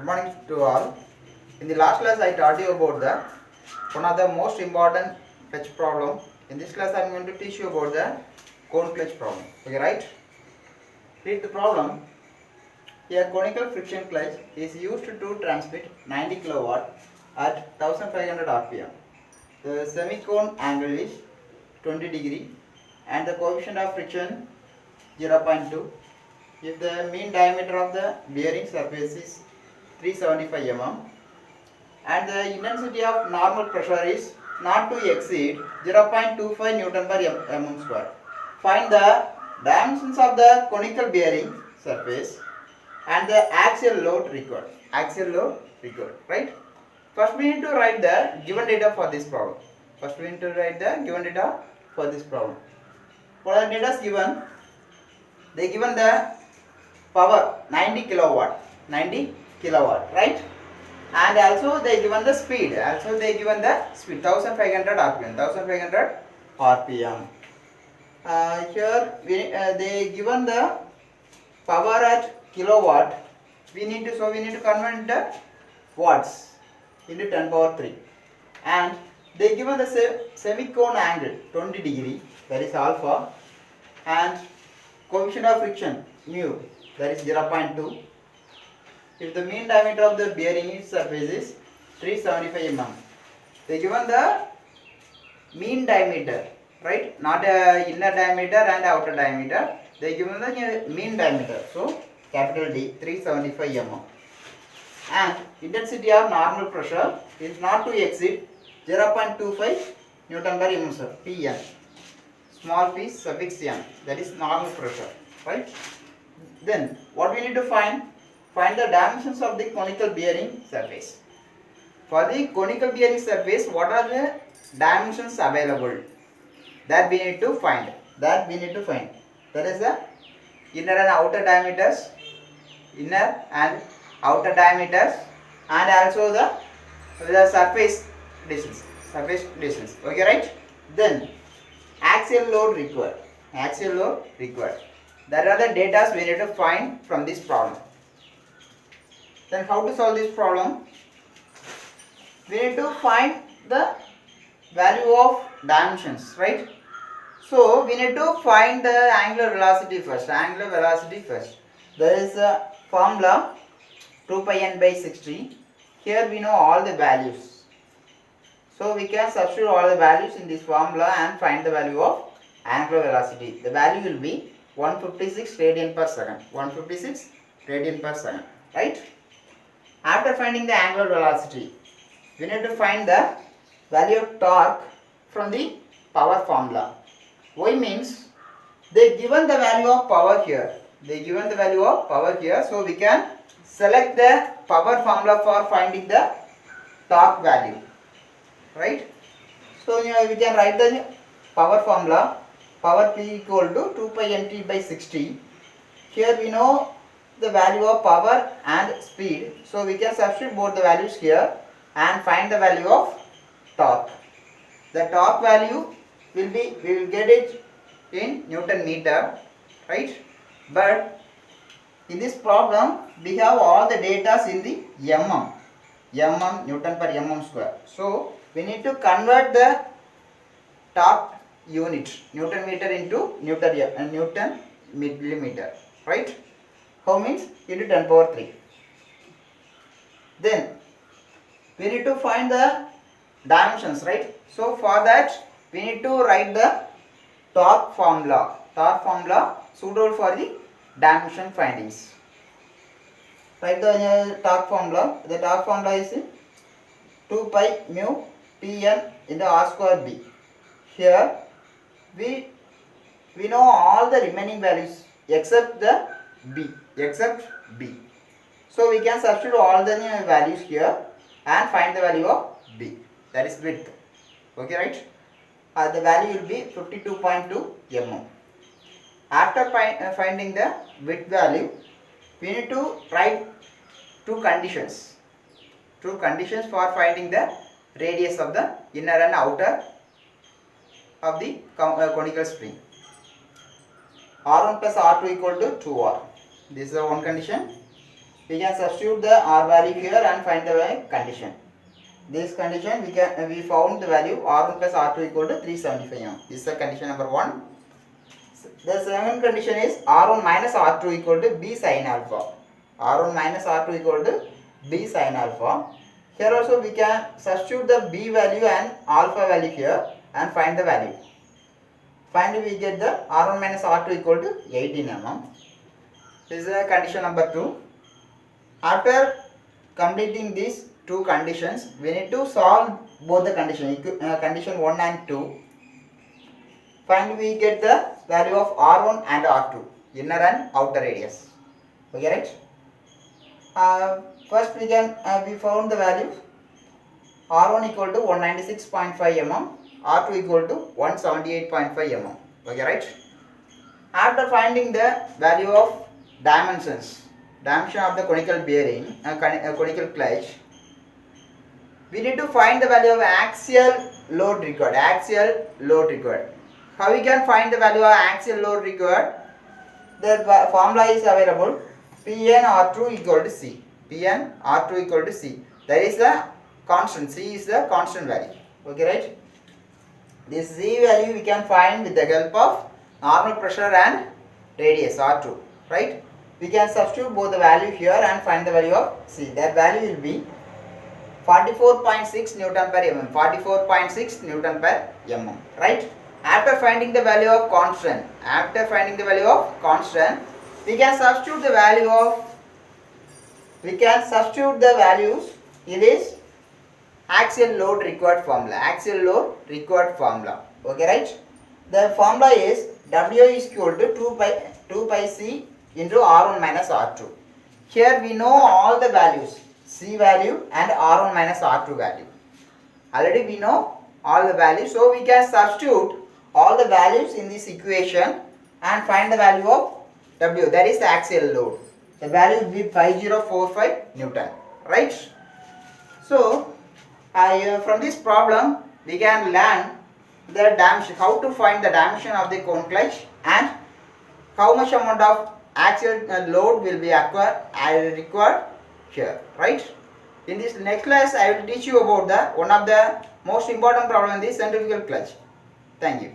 Good morning to all. In the last class I taught you about the one of the most important clutch problem. In this class I am going to teach you about the cone clutch problem. Okay, right? Read the problem. A conical friction clutch is used to transmit 90 kW at 1500 rpm. The semi-cone angle is 20 degree and the coefficient of friction 0.2. If the mean diameter of the bearing surface is 375 mm and the intensity of normal pressure is not to exceed 0.25 Newton per mm square. Find the dimensions of the conical bearing surface and the axial load required. Axial load required, right? First we need to write the given data for this problem. What are the data given? They given the power 90 kilowatt, right? And also they given the speed. 1500 rpm. Here they given the power at kilowatt. We need to convert into watts into 10 power 3. And they given the semi-cone angle 20 degree, that is alpha, and coefficient of friction mu, that is 0.2. If the mean diameter of the bearing surface is 375 mm, they given the mean diameter, right? Not inner diameter and outer diameter. They given the mean diameter. So capital D, 375 mm. And intensity of normal pressure is not to exceed 0.25 Newton per mm square, Pn. Small p suffix n, that is normal pressure, right? Then what we need to find the dimensions of the conical bearing surface. For the conical bearing surface, what are the dimensions available? That we need to find. That is the inner and outer diameters, and also the surface distance. Okay, right? Then axial load required. That are the data we need to find from this problem. Then how to solve this problem? We need to find the value of dimensions, right? So we need to find the angular velocity first. There is a formula 2 pi n by 60. Here we know all the values. So we can substitute all the values in this formula and find the value of angular velocity. The value will be 156 radian per second. Right? After finding the angular velocity, we need to find the value of torque from the power formula. Why means they given the value of power here. So we can select the power formula for finding the torque value. Right? So we can write the power formula. Power P equal to 2 pi nt by 60. Here we know the value of power and speed. So we can substitute both the values here and find the value of torque. The torque value we will get it in Newton meter, right? But in this problem we have all the data in the mm, Newton per mm square. So we need to convert the torque unit, Newton meter into Newton millimeter, right? How means into 10 power 3. Then we need to find the dimensions, right? So for that we need to write the torque formula suitable for the dimension findings. Write the torque formula. The torque formula is 2 pi mu Pn into r square b. Here we know all the remaining values except b. So we can substitute all the values here and find the value of b, that is width. Okay, right? The value will be 52.2 mm. After finding the width value, we need to write two conditions for finding the radius of the inner and outer of the conical spring. R1 plus R2 equal to 2R. This is the one condition. we can substitute the R value here and find the condition. This condition we found the value R1 plus R2 equal to 375 mm. This is the condition number 1. The second condition is R1 minus R2 equal to B sin alpha. R1 minus R2 equal to B sin alpha. Here also we can substitute the B value and alpha value here and find the value. Finally we get the R1 minus R2 equal to 18 mm. This is the condition number 2. After completing these two conditions, we need to solve both the conditions, condition 1 and 2. Finally we get the value of R1 and R2, inner and outer radius. Okay, right? First we found the value R1 equal to 196.5 mm, R2 equal to 178.5 mm. Okay, right? After finding the value of dimension of the conical bearing, conical clutch, we need to find the value of axial load required. How we can find the value of axial load required? The formula is available. Pn R2 equal to C. Pn R2 equal to C. That is the constant. C is the constant value. Okay, right? This C value we can find with the help of normal pressure and radius R2. Right? We can substitute both the value here and find the value of C. That value will be 44.6 Newton per mm. 44.6 Newton per mm. Right? After finding the value of constant, we can substitute the values in this axial load required formula. Okay, right? The formula is W is equal to 2 pi C into R1 minus R2. Here we know all the values, C value and R1 minus R2 value. Already we know all the values, so we can substitute all the values in this equation and find the value of W, that is the axial load. The value will be 5045 Newton, right? So from this problem we can learn the dimension, how to find the dimension of the cone clutch and how much amount of axial load will be required here, right? In this next class I will teach you about one of the most important problem in the centrifugal clutch. Thank you.